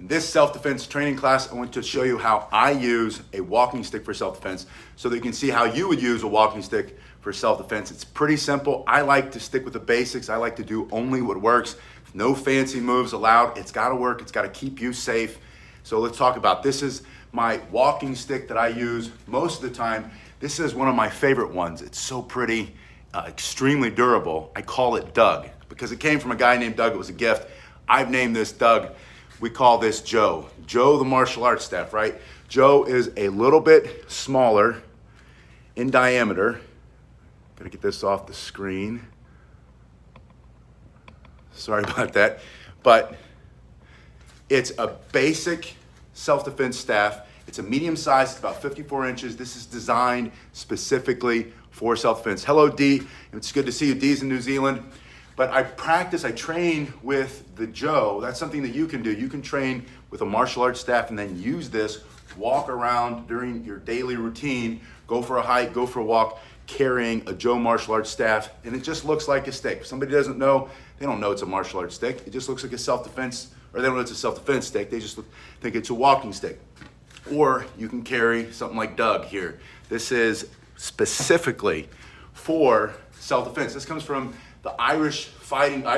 In this self-defense training class, I want to show you how I use a walking stick for self-defense so that you can see how you would use a walking stick for self-defense. It's pretty simple. I like to stick with the basics. I like to do only what works. No fancy moves allowed. It's gotta work. It's gotta keep you safe. So let's talk about this. Is my walking stick that I use most of the time. This is one of my favorite ones. It's so pretty, extremely durable. I call it Doug because it came from a guy named Doug. It was a gift. I've named this Doug. We call this Joe. Joe the martial arts staff, right? Joe is a little bit smaller in diameter. Gotta get this off the screen. Sorry about that. But it's a basic self-defense staff. It's a medium size, it's about 54 inches. This is designed specifically for self-defense. Hello, Dee. It's good to see you. Dee's in New Zealand. But I train with the Joe. That's something that you can do. You can train with a martial arts staff and then use this, walk around during your daily routine, go for a hike, go for a walk, carrying a Joe martial arts staff, and it just looks like a stick. If somebody doesn't know, they don't know it's a martial arts stick. It just looks like a self-defense, or they don't know it's a self-defense stick. They just think it's a walking stick. Or you can carry something like Doug here. This is specifically for self-defense. This comes from the Irish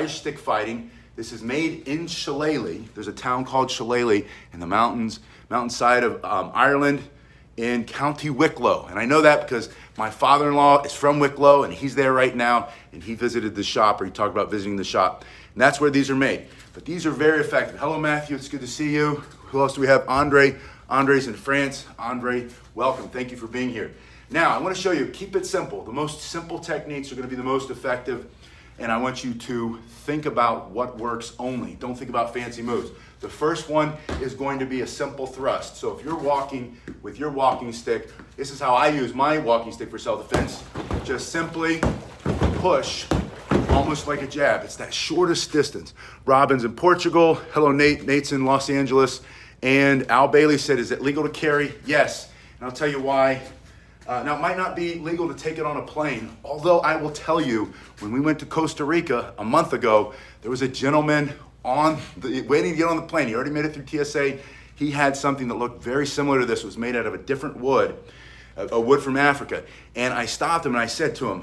stick fighting. This is made in Shillelagh. There's a town called Shillelagh in the mountainside of Ireland in County Wicklow. And I know that because my father-in-law is from Wicklow and he's there right now and he visited the shop, or he talked about visiting the shop. And that's where these are made. But these are very effective. Hello, Matthew, it's good to see you. Who else do we have? Andre. Andre's in France. Andre, welcome, thank you for being here. Now, I want to show you, keep it simple. The most simple techniques are going to be the most effective. And I want you to think about what works only. Don't think about fancy moves. The first one is going to be a simple thrust. So if you're walking with your walking stick, this is how I use my walking stick for self-defense. Just simply push, almost like a jab. It's that shortest distance. Robin's in Portugal. Hello, Nate. Nate's in Los Angeles. And Al Bailey said, is it legal to carry? Yes. And I'll tell you why. Now, it might not be legal to take it on a plane, although I will tell you, when we went to Costa Rica a month ago, there was a gentleman waiting to get on the plane. He already made it through TSA. He had something that looked very similar to this. It was made out of a different wood, a wood from Africa. And I stopped him and I said to him,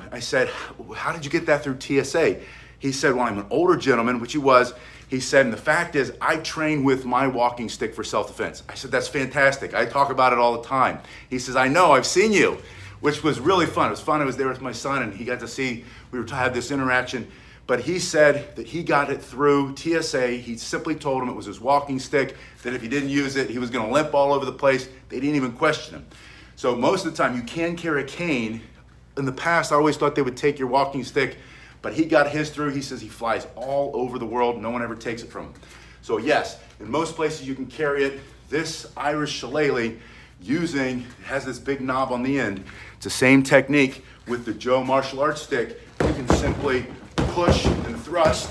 how did you get that through TSA? He said, well, I'm an older gentleman, which he was. He said, and the fact is, I train with my walking stick for self-defense. I said, that's fantastic. I talk about it all the time. He says, I know, I've seen you, which was really fun. It was fun. I was there with my son, and he got to see, we were to have this interaction. But he said that he got it through TSA. He simply told him it was his walking stick, that if he didn't use it, he was going to limp all over the place. They didn't even question him. So most of the time, you can carry a cane. In the past, I always thought they would take your walking stick, but he got his through. He says he flies all over the world. No one ever takes it from him. So yes, in most places you can carry it. This Irish Shillelagh has this big knob on the end. It's the same technique with the Joe martial arts stick. You can simply push and thrust,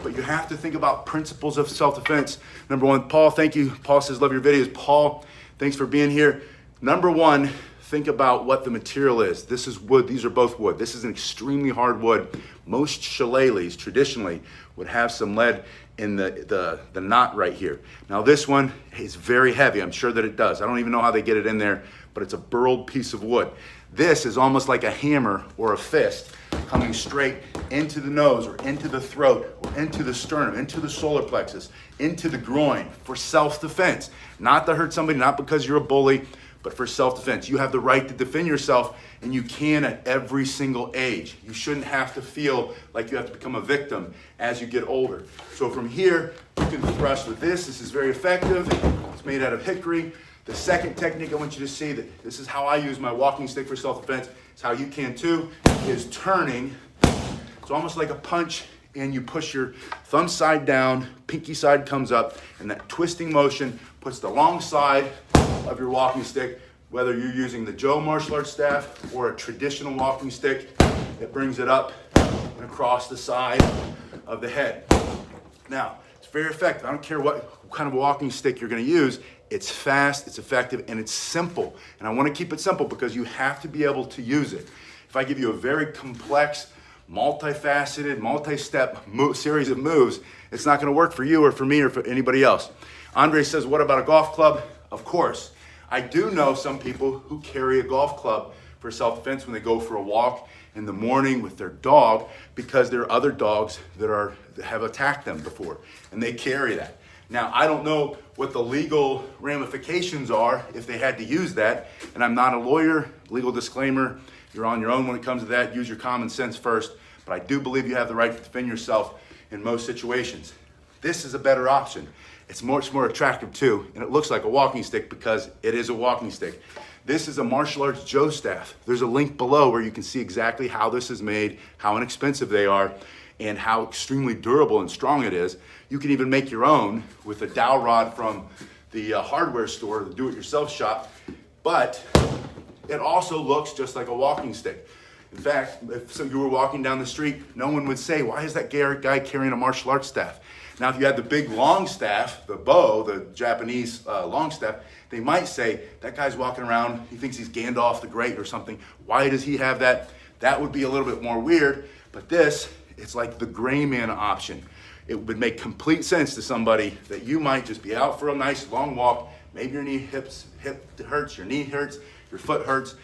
but you have to think about principles of self-defense. Number one, Paul, thank you. Paul says, love your videos. Paul, thanks for being here. Number one, think about what the material is. This is wood. These are both wood. This is an extremely hard wood. Most shillelaghs traditionally would have some lead in the knot right here. Now this one is very heavy. I'm sure that it does. I don't even know how they get it in there, but it's a burled piece of wood. This is almost like a hammer or a fist coming straight into the nose or into the throat or into the sternum, into the solar plexus, into the groin for self-defense. Not to hurt somebody, not because you're a bully, but for self-defense. You have the right to defend yourself, and you can at every single age. You shouldn't have to feel like you have to become a victim as you get older. So from here, you can thrust with this. This is very effective. It's made out of hickory. The second technique I want you to see, that this is how I use my walking stick for self-defense, it's how you can too, is turning. It's almost like a punch, and you push your thumb side down, pinky side comes up, and that twisting motion puts the long side of your walking stick, whether you're using the Joe martial arts staff or a traditional walking stick, it brings it up and across the side of the head. Now, it's very effective. I don't care what kind of walking stick you're going to use. It's fast, it's effective, and it's simple. And I want to keep it simple because you have to be able to use it. If I give you a very complex, multifaceted, multi-step series of moves, it's not going to work for you or for me or for anybody else. Andre says, what about a golf club? Of course. I do know some people who carry a golf club for self-defense when they go for a walk in the morning with their dog, because there are other dogs that have attacked them before, and they carry that. Now, I don't know what the legal ramifications are if they had to use that, and I'm not a lawyer. Legal disclaimer, you're on your own when it comes to that. Use your common sense first, but I do believe you have the right to defend yourself in most situations. This is a better option. It's much more attractive too, and it looks like a walking stick because it is a walking stick. This is a Martial Arts Joe staff. There's a link below where you can see exactly how this is made, how inexpensive they are, and how extremely durable and strong it is. You can even make your own with a dowel rod from the hardware store, the do-it-yourself shop, but it also looks just like a walking stick. In fact, if you were walking down the street, no one would say, why is that guy carrying a martial arts staff? Now, if you had the big long staff, the bow, the Japanese long staff, they might say, that guy's walking around, he thinks he's Gandalf the Great or something. Why does he have that? That would be a little bit more weird, but this, it's like the gray man option. It would make complete sense to somebody that you might just be out for a nice long walk. Maybe your hip hurts, your knee hurts, your foot hurts.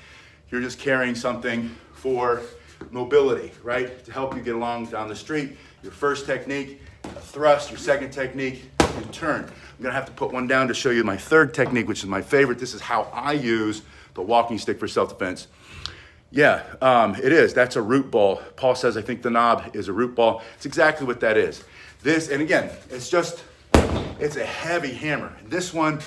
You're just carrying something for mobility, right? To help you get along down the street. Your first technique, a thrust. Your second technique, you turn. I'm gonna have to put one down to show you my third technique, which is my favorite. This is how I use the walking stick for self-defense. Yeah, it is. That's a root ball. Paul says, I think the knob is a root ball. It's exactly what that is. This, and again, it's a heavy hammer. This one,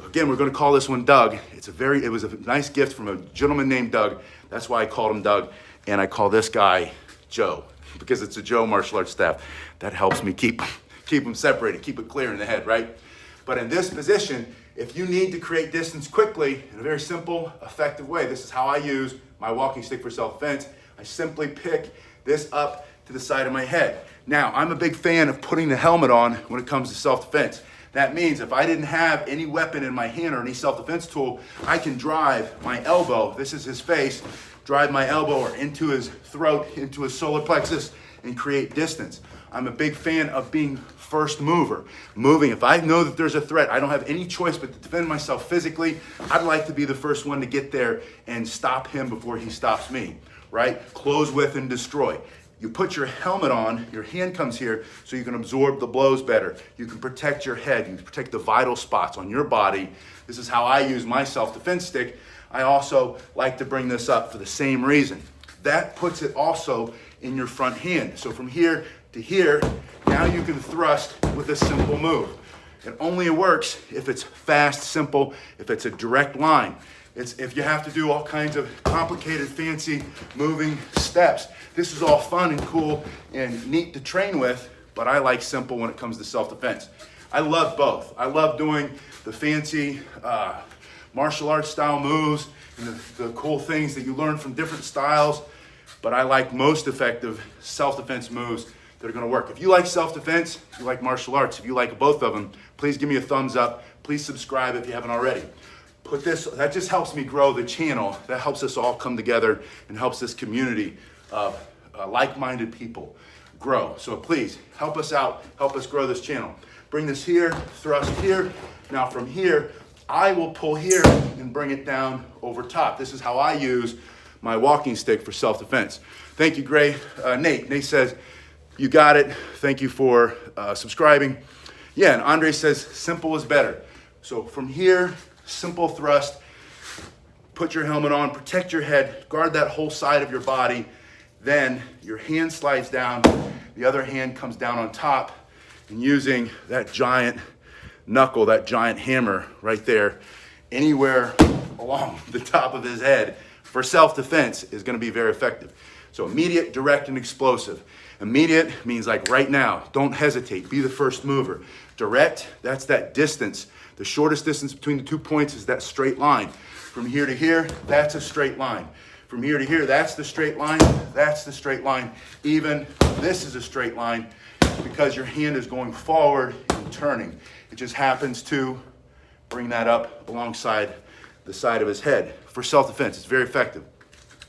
again, we're gonna call this one Doug. It was a nice gift from a gentleman named Doug. That's why I called him Doug. And I call this guy Joe, because it's a Joe martial arts staff. That helps me keep them separated, keep it clear in the head, right? But in this position, if you need to create distance quickly in a very simple, effective way, this is how I use my walking stick for self-defense. I simply pick this up to the side of my head. Now, I'm a big fan of putting the helmet on when it comes to self-defense. That means if I didn't have any weapon in my hand or any self-defense tool, I can drive my elbow, this is his face, drive my elbow or into his throat, into his solar plexus, and create distance. I'm a big fan of being first mover. Moving, if I know that there's a threat, I don't have any choice but to defend myself physically. I'd like to be the first one to get there and stop him before he stops me, right? Close with and destroy. You put your helmet on, your hand comes here so you can absorb the blows better. You can protect your head, you can protect the vital spots on your body. This is how I use my self-defense stick. I also like to bring this up for the same reason. That puts it also in your front hand. So from here to here, now you can thrust with a simple move. It only works if it's fast, simple, if it's a direct line. It's if you have to do all kinds of complicated, fancy moving steps. This is all fun and cool and neat to train with, but I like simple when it comes to self-defense. I love both. I love doing the fancy martial arts style moves and the cool things that you learn from different styles, but I like most effective self-defense moves that are gonna work. If you like self-defense, if you like martial arts, if you like both of them, please give me a thumbs up. Please subscribe if you haven't already. That just helps me grow the channel. That helps us all come together and helps this community of like-minded people grow. So please help us out, help us grow this channel. Bring this here, thrust here. Now from here, I will pull here and bring it down over top. This is how I use my walking stick for self-defense. Thank you, Gray. Nate. Nate says, you got it. Thank you for subscribing. Yeah, and Andre says, simple is better. So from here, simple thrust, put your helmet on, protect your head, guard that whole side of your body. Then your hand slides down, the other hand comes down on top, and using that giant knuckle, that giant hammer right there, anywhere along the top of his head for self-defense is gonna be very effective. So immediate, direct, and explosive. Immediate means like right now, don't hesitate, be the first mover. Direct, that's that distance. The shortest distance between the 2 points is that straight line. From here to here, that's a straight line. From here to here, that's the straight line, that's the straight line. Even this is a straight line because your hand is going forward and turning. It just happens to bring that up alongside the side of his head. For self-defense, it's very effective.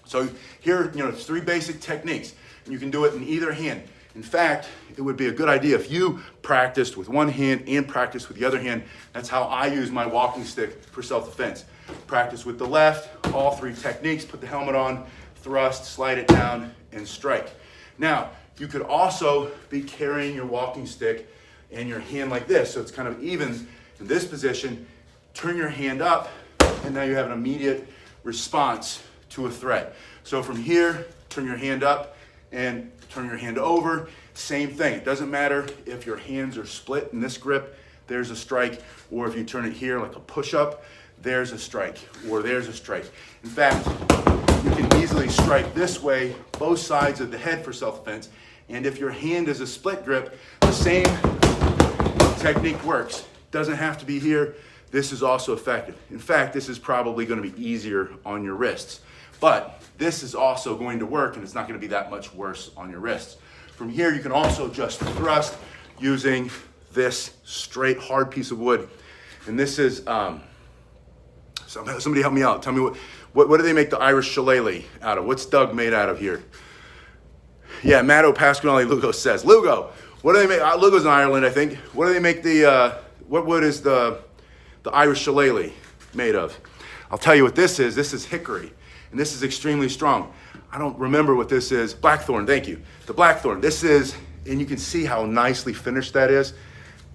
So here, it's 3 basic techniques. And you can do it in either hand. In fact, it would be a good idea if you practiced with one hand and practiced with the other hand. That's how I use my walking stick for self-defense. Practice with the left, all three techniques, put the helmet on, thrust, slide it down, and strike. Now, you could also be carrying your walking stick and your hand like this, so it's kind of even in this position. Turn your hand up, and now you have an immediate response to a threat. So from here, turn your hand up and turn your hand over. Same thing. It doesn't matter if your hands are split in this grip, there's a strike, or if you turn it here like a push-up, there's a strike, or there's a strike. In fact, you can easily strike this way, both sides of the head for self-defense. And if your hand is a split grip, the same technique works. Doesn't have to be here. This is also effective. In fact, this is probably going to be easier on your wrists. But this is also going to work, and it's not going to be that much worse on your wrists. From here, you can also just thrust using this straight, hard piece of wood. And this is, somebody help me out. Tell me what do they make the Irish shillelagh out of? What's Doug made out of here? Yeah, Matto Pasquinelli Lugo says. Lugo, what do they make? Lugo's in Ireland, I think. What do they make what wood is the Irish shillelagh made of? I'll tell you what this is. This is hickory, and this is extremely strong. I don't remember what this is. Blackthorn, thank you. The blackthorn. This is, and you can see how nicely finished that is.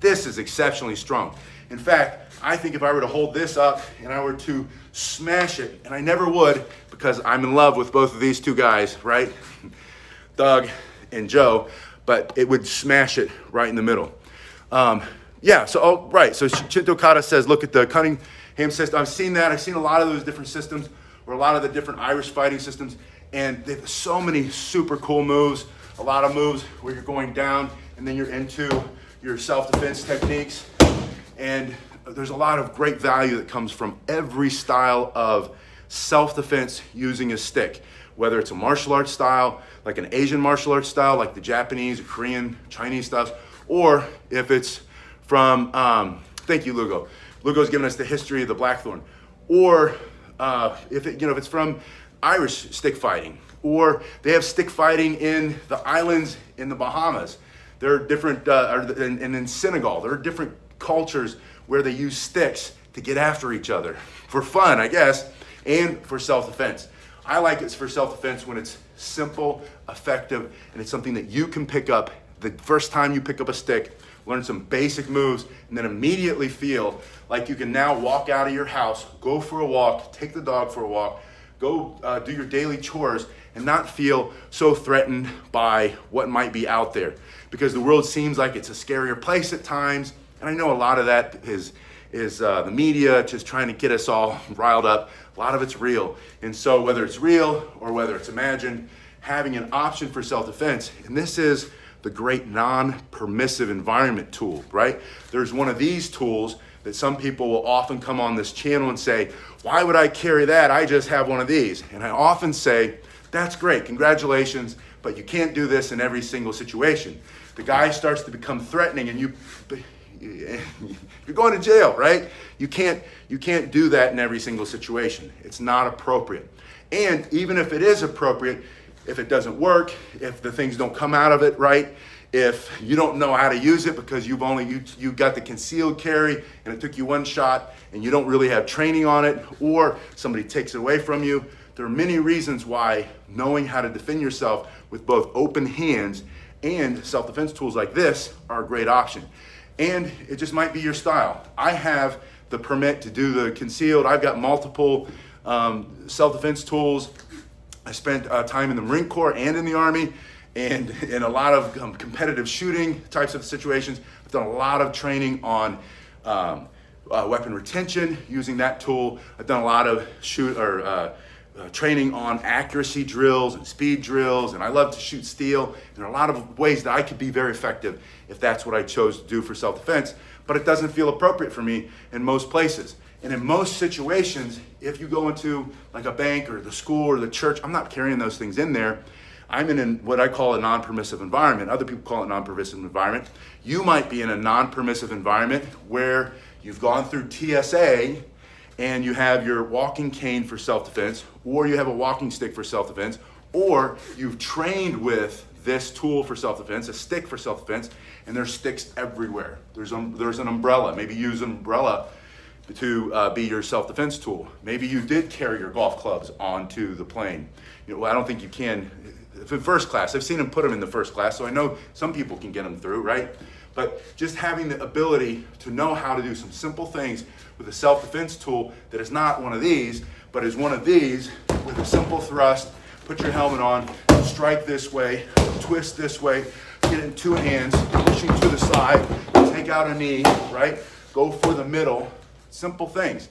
This is exceptionally strong. In fact, I think if I were to hold this up and I were to smash it, and I never would because I'm in love with both of these two guys, right? Doug and Joe, but it would smash it right in the middle. Yeah, so, right, so Shinto Kata says, look at the Cunningham system. I've seen that. I've seen a lot of those different systems, or a lot of the different Irish fighting systems, and they have so many super cool moves, a lot of moves where you're going down, and then you're into your self-defense techniques, and there's a lot of great value that comes from every style of self-defense using a stick, whether it's a martial arts style, like an Asian martial arts style, like the Japanese, or Korean, Chinese styles, or if it's from, thank you, Lugo. Lugo's given us the history of the blackthorn. Or if it's from Irish stick fighting, or they have stick fighting in the islands in the Bahamas. There are different, and in Senegal, there are different cultures where they use sticks to get after each other for fun, I guess, and for self-defense. I like it for self-defense when it's simple, effective, and it's something that you can pick up the first time you pick up a stick, learn some basic moves, and then immediately feel like you can now walk out of your house, go for a walk, take the dog for a walk, go do your daily chores, and not feel so threatened by what might be out there. Because the world seems like it's a scarier place at times, and I know a lot of that is the media just trying to get us all riled up. A lot of it's real. And so whether it's real or whether it's imagined, having an option for self-defense, and this is the great non-permissive environment tool, right? There's one of these tools that some people will often come on this channel and say, why would I carry that? I just have one of these. And I often say, that's great, congratulations, but you can't do this in every single situation. The guy starts to become threatening and you're going to jail, right? You can't do that in every single situation. It's not appropriate. And even if it is appropriate, if it doesn't work, if the things don't come out of it right, if you don't know how to use it because you got the concealed carry and it took you one shot and you don't really have training on it, or somebody takes it away from you, there are many reasons why knowing how to defend yourself with both open hands and self-defense tools like this are a great option. And it just might be your style. I have the permit to do the concealed. I've got multiple self-defense tools. I spent time in the Marine Corps and in the Army, and in a lot of competitive shooting types of situations. I've done a lot of training on weapon retention using that tool. I've done a lot of training on accuracy drills and speed drills, and I love to shoot steel. There are a lot of ways that I could be very effective if that's what I chose to do for self-defense, but it doesn't feel appropriate for me in most places. And in most situations, if you go into like a bank or the school or the church, I'm not carrying those things in there. I'm in what I call a non-permissive environment. Other people call it non-permissive environment. You might be in a non-permissive environment where you've gone through TSA and you have your walking cane for self-defense, or you have a walking stick for self-defense, or you've trained with this tool for self-defense, a stick for self-defense, and there's sticks everywhere. There's an umbrella. Maybe use an umbrella to be your self-defense tool. Maybe you did carry your golf clubs onto the plane. I don't think you can in first class. I've seen them put them in the first class, so I know some people can get them through, right? But just having the ability to know how to do some simple things with a self-defense tool that is not one of these, but is one of these with a simple thrust. Put your helmet on, strike this way, twist this way, get it in two hands, pushing to the side, take out a knee, right? Go for the middle. Simple things.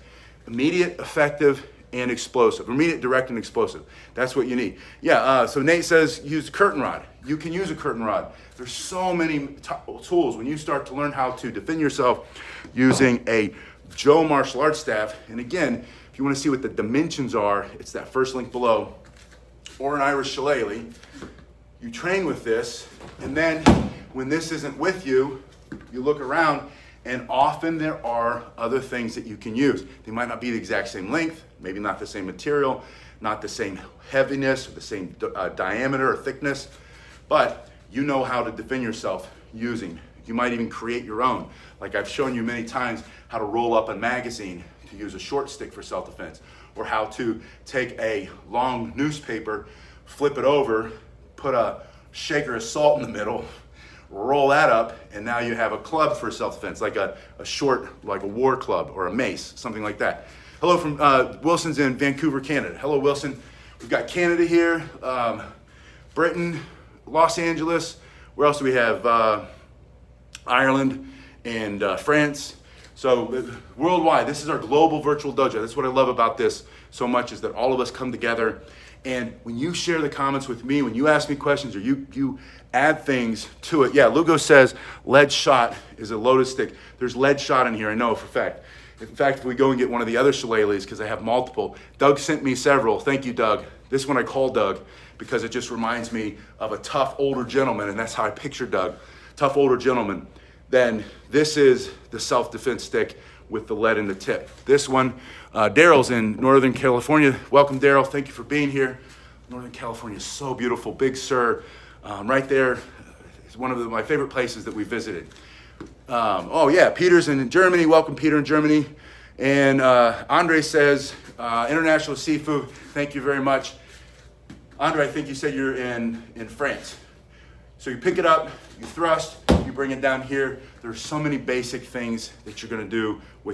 Immediate, effective, and explosive. Immediate, direct, and explosive. That's what you need. Yeah, so Nate says use a curtain rod. You can use a curtain rod. There's so many tools when you start to learn how to defend yourself using a Joe martial arts staff. And again, if you want to see what the dimensions are, it's that first link below, or an Irish shillelagh. You train with this, and then when this isn't with you, you look around, and often there are other things that you can use. They might not be the exact same length, maybe not the same material, not the same heaviness, or the same diameter or thickness, but you know how to defend yourself using. You might even create your own. Like I've shown you many times how to roll up a magazine to use a short stick for self-defense, or how to take a long newspaper, flip it over, put a shaker of salt in the middle, roll that up, and now you have a club for self-defense, like a short, like a war club or a mace, something like that. Hello from Wilson's in Vancouver, Canada. Hello, Wilson. We've got Canada here, Britain, Los Angeles. Where else do we have? Ireland and France. So worldwide, this is our global virtual dojo. That's what I love about this so much, is that all of us come together. And when you share the comments with me, when you ask me questions or you add things to it. Yeah, Lugo says lead shot is a loaded stick. There's lead shot in here, I know for a fact. In fact, if we go and get one of the other shillelaghs, because I have multiple, Doug sent me several. Thank you, Doug. This one I call Doug because it just reminds me of a tough older gentleman, and that's how I picture Doug, tough older gentleman. Then this is the self-defense stick with the lead in the tip. This one, Daryl's in Northern California. Welcome, Daryl. Thank you for being here. Northern California is so beautiful. Big Sur, right there. It's one of my favorite places that we visited. Oh yeah, Peter's in Germany. Welcome, Peter in Germany. And Andre says, International Seafood, thank you very much. Andre, I think you said you're in France. So you pick it up, you thrust, you bring it down here. There's so many basic things that you're gonna do with